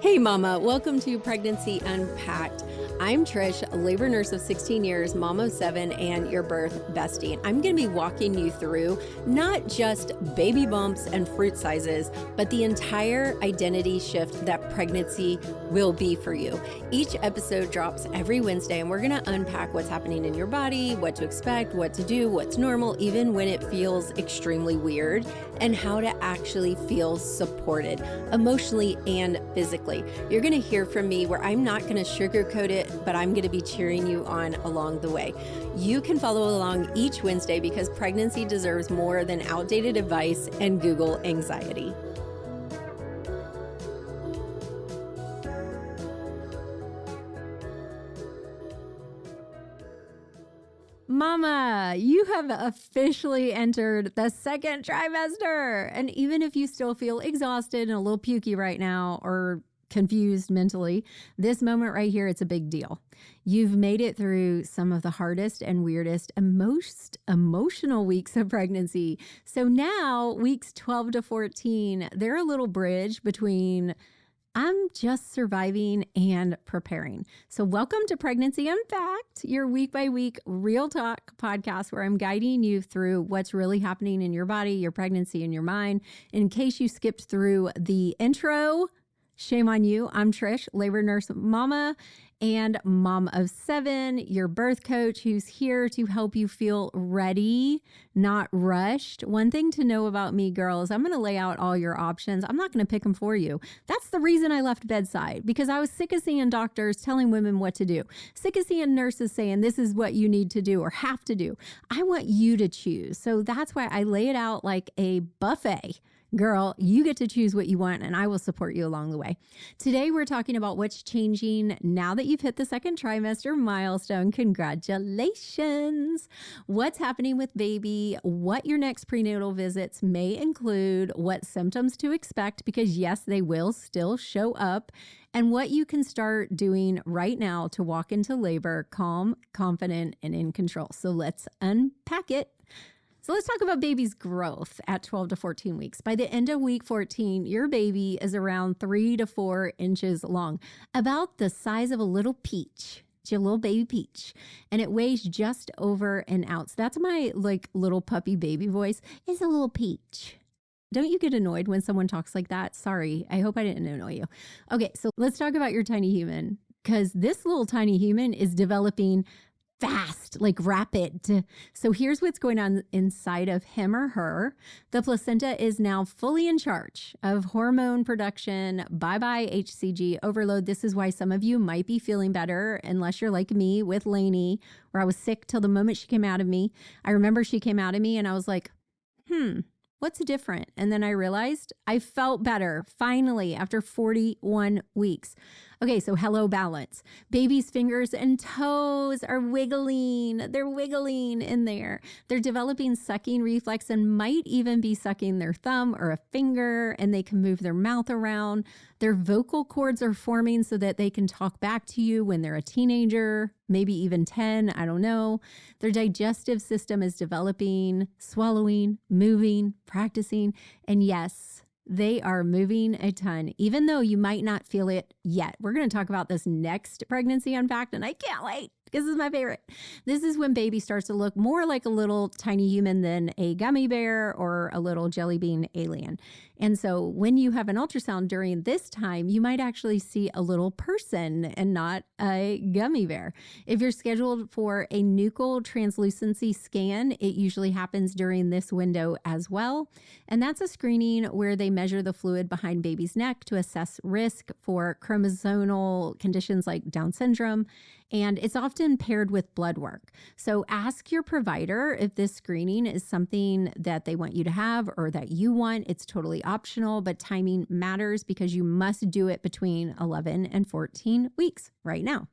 Hey mama, welcome to Pregnancy Unpacked. I'm Trish, a labor nurse of 16 years, mom of 7, and your birth bestie. And I'm going to be walking you through not just baby bumps and fruit sizes, but the entire identity shift that pregnancy will be for you. Each episode drops every Wednesday, and we're going to unpack what's happening in your body, what to expect, what to do, what's normal, even when it feels extremely weird, and how to actually feel supported emotionally and physically. You're going to hear from me where I'm not going to sugarcoat it, but I'm going to be cheering you on along the way. You can follow along each Wednesday because pregnancy deserves more than outdated advice and Google anxiety. Mama, you have officially entered the second trimester. And even if you still feel exhausted and a little pukey right now or confused mentally, this moment right here, it's a big deal. You've made it through some of the hardest and weirdest and most emotional weeks of pregnancy. So now weeks 12 to 14, they're a little bridge between I'm just surviving and preparing. So welcome to Pregnancy Unpacked, your week by week real talk podcast where I'm guiding you through what's really happening in your body, your pregnancy, and your mind. In case you skipped through the intro, shame on you. I'm Trish, labor nurse mama and mom of 7, your birth coach who's here to help you feel ready, not rushed. One thing to know about me, girls, I'm going to lay out all your options. I'm not going to pick them for you. That's the reason I left bedside, because I was sick of seeing doctors telling women what to do, sick of seeing nurses saying this is what you need to do or have to do. I want you to choose. So that's why I lay it out like a buffet. Girl, you get to choose what you want, and I will support you along the way. Today, we're talking about what's changing now that you've hit the second trimester milestone. Congratulations. What's happening with baby, what your next prenatal visits may include, what symptoms to expect, because yes, they will still show up, and what you can start doing right now to walk into labor calm, confident, and in control. So let's unpack it. So let's talk about baby's growth at 12 to 14 weeks. By the end of week 14, your baby is around 3 to 4 inches long, about the size of a little peach. It's your little baby peach. And it weighs just over an ounce. That's my little puppy baby voice. It's a little peach. Don't you get annoyed when someone talks like that? Sorry, I hope I didn't annoy you. Okay, so let's talk about your tiny human, because this little tiny human is developing fast, like rapid. So here's what's going on inside of him or her. The placenta is now fully in charge of hormone production. Bye-bye HCG overload. This is why some of you might be feeling better, unless you're like me with Lainey, where I was sick till the moment she came out of me. I remember she came out of me and I was like, what's different? And then I realized I felt better finally after 41 weeks. Okay, so hello balance. Baby's fingers and toes are wiggling. They're wiggling in there. They're developing sucking reflex and might even be sucking their thumb or a finger, and they can move their mouth around. Their vocal cords are forming so that they can talk back to you when they're a teenager, maybe even 10, I don't know. Their digestive system is developing, swallowing, moving, practicing, and yes, they are moving a ton, even though you might not feel it yet. We're going to talk about this next Pregnancy Unpacked, and I can't wait because this is my favorite. This is when baby starts to look more like a little tiny human than a gummy bear or a little jelly bean alien. And so when you have an ultrasound during this time, you might actually see a little person and not a gummy bear. If you're scheduled for a nuchal translucency scan, it usually happens during this window as well. And that's a screening where they measure the fluid behind baby's neck to assess risk for chromosomal conditions like Down syndrome. And it's often paired with blood work. So ask your provider if this screening is something that they want you to have or that you want. It's totally optional, but timing matters because you must do it between 11 and 14 weeks right now.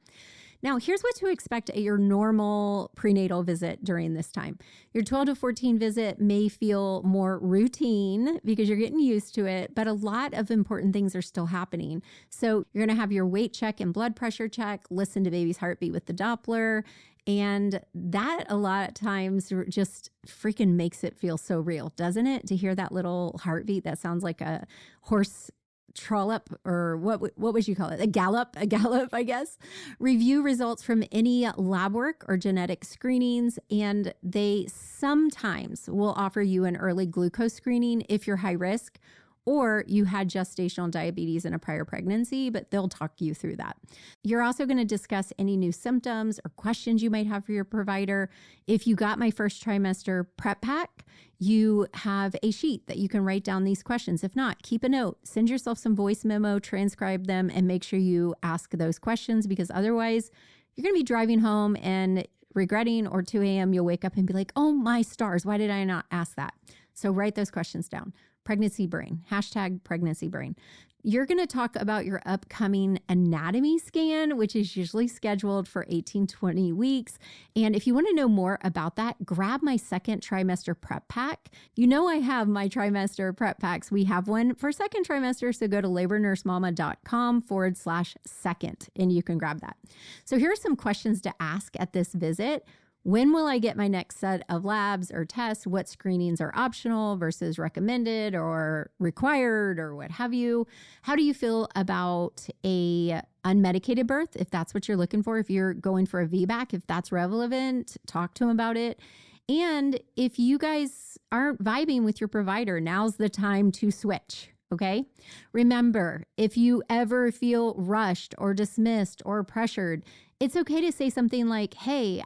Now, here's what to expect at your normal prenatal visit during this time. Your 12 to 14 visit may feel more routine because you're getting used to it, but a lot of important things are still happening. So you're going to have your weight check and blood pressure check, listen to baby's heartbeat with the Doppler, and that a lot of times just freaking makes it feel so real, doesn't it? To hear that little heartbeat that sounds like a horse trollop, or what would you call it? A gallop, I guess. Review results from any lab work or genetic screenings, and they sometimes will offer you an early glucose screening if you're high risk or you had gestational diabetes in a prior pregnancy, but they'll talk you through that. You're also going to discuss any new symptoms or questions you might have for your provider. If you got my first trimester prep pack, you have a sheet that you can write down these questions. If not, keep a note, send yourself some voice memo, transcribe them, and make sure you ask those questions, because otherwise you're going to be driving home and regretting, or 2 a.m. you'll wake up and be like, oh my stars, why did I not ask that? So write those questions down. Pregnancy brain, hashtag pregnancy brain. You're going to talk about your upcoming anatomy scan, which is usually scheduled for 18-20 weeks. And if you want to know more about that, grab my second trimester prep pack. You know, I have my trimester prep packs. We have one for second trimester. So go to labornursemama.com/second and you can grab that. So here are some questions to ask at this visit. When will I get my next set of labs or tests? What screenings are optional versus recommended or required or what have you? How do you feel about a unmedicated birth, if that's what you're looking for? If you're going for a VBAC, if that's relevant, talk to them about it. And if you guys aren't vibing with your provider, now's the time to switch. Okay. Remember, if you ever feel rushed or dismissed or pressured, it's okay to say something like, hey,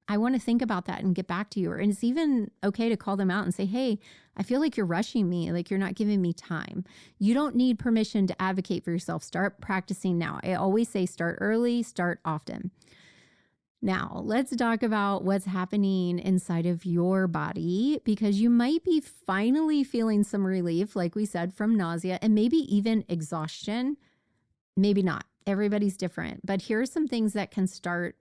I want to think about that and get back to you. And it's even okay to call them out and say, hey, I feel like you're rushing me, like you're not giving me time. You don't need permission to advocate for yourself. Start practicing now. I always say start early, start often. Now, let's talk about what's happening inside of your body, because you might be finally feeling some relief, like we said, from nausea and maybe even exhaustion. Maybe not. Everybody's different. But here are some things that can start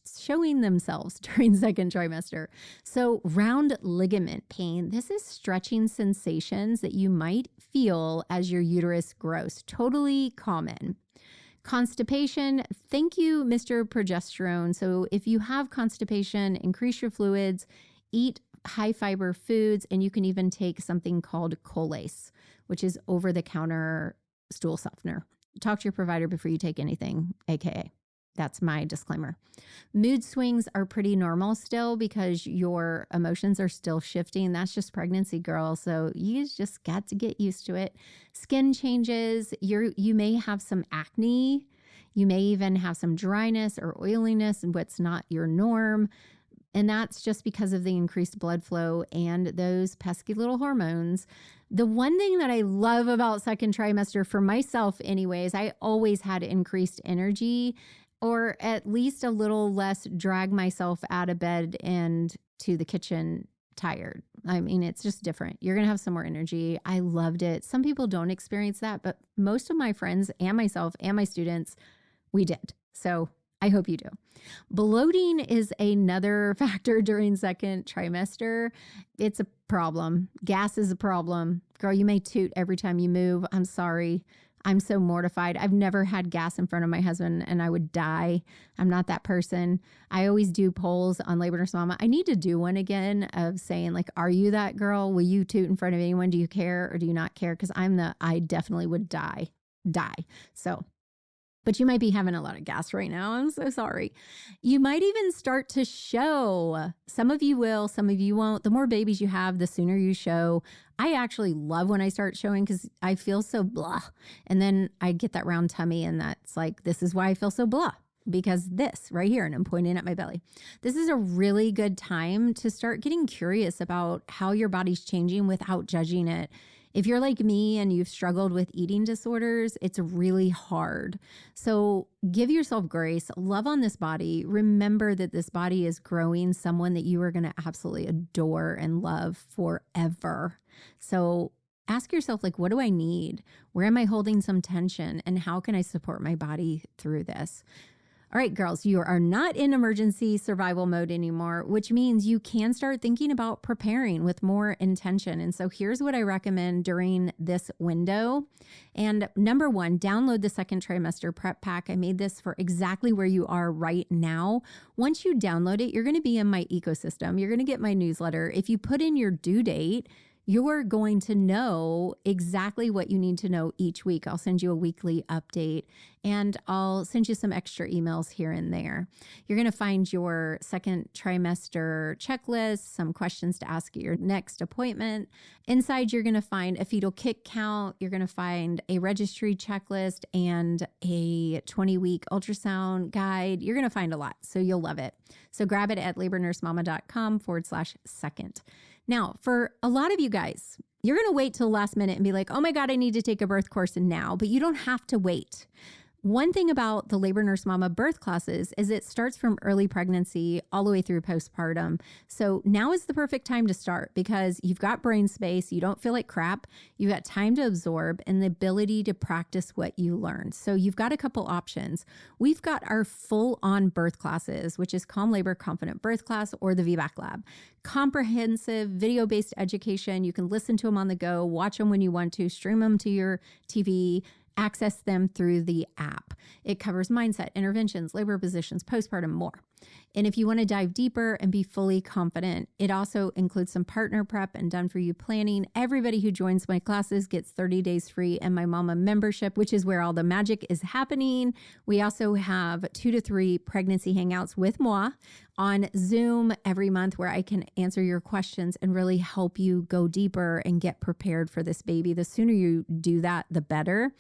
showing themselves during second trimester. So round ligament pain, this is stretching sensations that you might feel as your uterus grows. Totally common. Constipation, thank you, Mr. Progesterone. So if you have constipation, increase your fluids, eat high fiber foods, and you can even take something called Colace, which is over-the-counter stool softener. Talk to your provider before you take anything, AKA. That's my disclaimer. Mood swings are pretty normal still because your emotions are still shifting. That's just pregnancy, girl. So you just got to get used to it. Skin changes. You may have some acne. You may even have some dryness or oiliness and what's not your norm. And that's just because of the increased blood flow and those pesky little hormones. The one thing that I love about second trimester for myself anyways, I always had increased energy, or at least a little less drag myself out of bed and to the kitchen tired. I mean, it's just different. You're going to have some more energy. I loved it. Some people don't experience that, but most of my friends and myself and my students, we did. So I hope you do. Bloating is another factor during second trimester. It's a problem. Gas is a problem. Girl, you may toot every time you move. I'm sorry. I'm so mortified. I've never had gas in front of my husband and I would die. I'm not that person. I always do polls on Labor Nurse Mama. I need to do one again of saying like, are you that girl? Will you toot in front of anyone? Do you care or do you not care? Because I definitely would die. So, but you might be having a lot of gas right now. I'm so sorry. You might even start to show. Some of you will, some of you won't. The more babies you have, the sooner you show. I actually love when I start showing because I feel so blah. And then I get that round tummy and that's like, this is why I feel so blah. Because this right here, and I'm pointing at my belly. This is a really good time to start getting curious about how your body's changing without judging it. If you're like me and you've struggled with eating disorders, it's really hard. So give yourself grace, love on this body. Remember that this body is growing someone that you are going to absolutely adore and love forever. So ask yourself, like, what do I need? Where am I holding some tension? And how can I support my body through this? All right, girls, you are not in emergency survival mode anymore, which means you can start thinking about preparing with more intention. And so here's what I recommend during this window. And number one, download the second trimester prep pack. I made this for exactly where you are right now. Once you download it, you're going to be in my ecosystem. You're going to get my newsletter. If you put in your due date, you're going to know exactly what you need to know each week. I'll send you a weekly update and I'll send you some extra emails here and there. You're going to find your second trimester checklist, some questions to ask at your next appointment. Inside, you're going to find a fetal kick count. You're going to find a registry checklist and a 20-week ultrasound guide. You're going to find a lot, so you'll love it. So grab it at labornursemama.com/second. Now, for a lot of you guys, you're going to wait till the last minute and be like, oh my God, I need to take a birth course now, but you don't have to wait. One thing about the Labor Nurse Mama birth classes is it starts from early pregnancy all the way through postpartum. So now is the perfect time to start because you've got brain space, you don't feel like crap, you've got time to absorb and the ability to practice what you learned. So you've got a couple options. We've got our full-on birth classes, which is Calm Labor Confident Birth Class or the VBAC Lab. Comprehensive video-based education. You can listen to them on the go, watch them when you want to, stream them to your TV, access them through the app. It covers mindset, interventions, labor positions, postpartum, more. And if you want to dive deeper and be fully confident, it also includes some partner prep and done-for-you planning. Everybody who joins my classes gets 30 days free and my Mama membership, which is where all the magic is happening. We also have 2 to 3 pregnancy hangouts with moi on Zoom every month where I can answer your questions and really help you go deeper and get prepared for this baby. The sooner you do that, the better.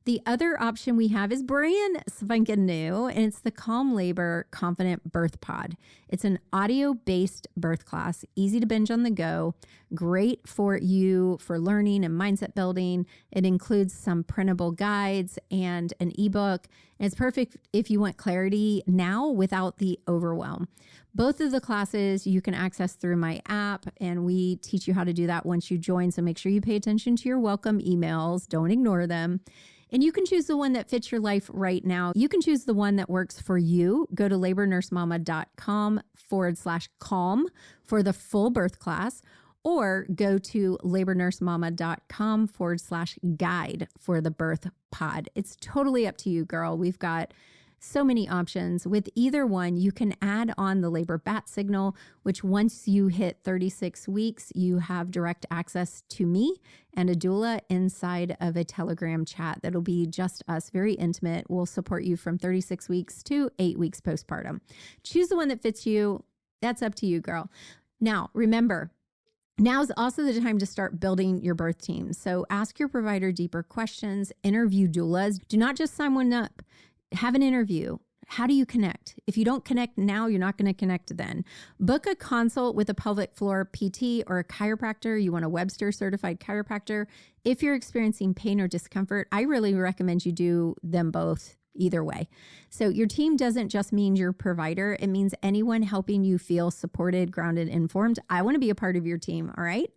The other option we have is brand spanking new, and it's the Calm Labor Confident Birth Pod. It's an audio-based birth class, easy to binge on the go, great for you for learning and mindset building. It includes some printable guides and an ebook, and it's perfect if you want clarity now without the overwhelm. Both of the classes you can access through my app, and we teach you how to do that once you join, so make sure you pay attention to your welcome emails. Don't ignore them. And you can choose the one that fits your life right now. You can choose the one that works for you. Go to labornursemama.com/calm for the full birth class, or go to labornursemama.com/guide for the birth pod. It's totally up to you, girl. We've got so many options. With either one, you can add on the labor bat signal, which once you hit 36 weeks, you have direct access to me and a doula inside of a Telegram chat. That'll be just us, very intimate. We'll support you from 36 weeks to 8 weeks postpartum. Choose the one that fits you. That's up to you, girl. Now, remember, now is also the time to start building your birth team. So ask your provider deeper questions, interview doulas. Do not just sign one up. Have an interview. How do you connect? If you don't connect now, you're not going to connect then. Book a consult with a pelvic floor PT or a chiropractor. You want a Webster certified chiropractor. If you're experiencing pain or discomfort, I really recommend you do them both either way. So your team doesn't just mean your provider. It means anyone helping you feel supported, grounded, informed. I want to be a part of your team. All right.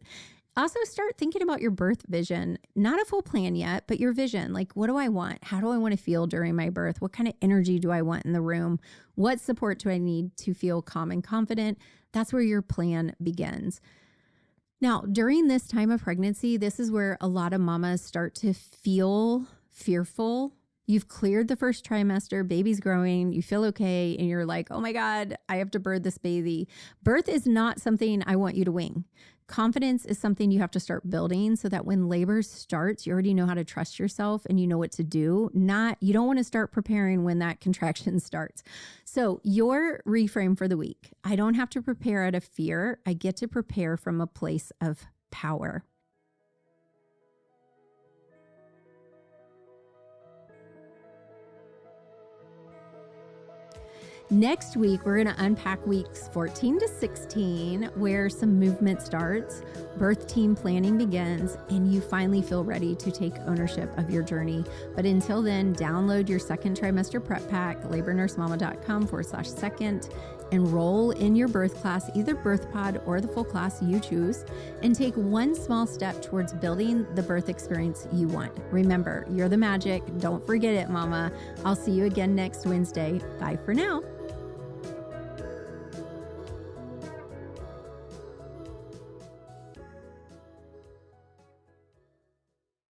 Also start thinking about your birth vision, not a full plan yet, but your vision. Like, what do I want? How do I want to feel during my birth? What kind of energy do I want in the room? What support do I need to feel calm and confident? That's where your plan begins. Now, during this time of pregnancy, this is where a lot of mamas start to feel fearful. You've cleared the first trimester, baby's growing, you feel okay, and you're like, oh my God, I have to birth this baby. Birth is not something I want you to wing. Confidence is something you have to start building so that when labor starts, you already know how to trust yourself and you know what to do. You don't want to start preparing when that contraction starts. So your reframe for the week, I don't have to prepare out of fear. I get to prepare from a place of power. Next week, we're going to unpack weeks 14 to 16, where some movement starts, birth team planning begins, and you finally feel ready to take ownership of your journey. But until then, download your second trimester prep pack, labornursemama.com/second, enroll in your birth class, either birth pod or the full class you choose, and take one small step towards building the birth experience you want. Remember, you're the magic. Don't forget it, mama. I'll see you again next Wednesday. Bye for now.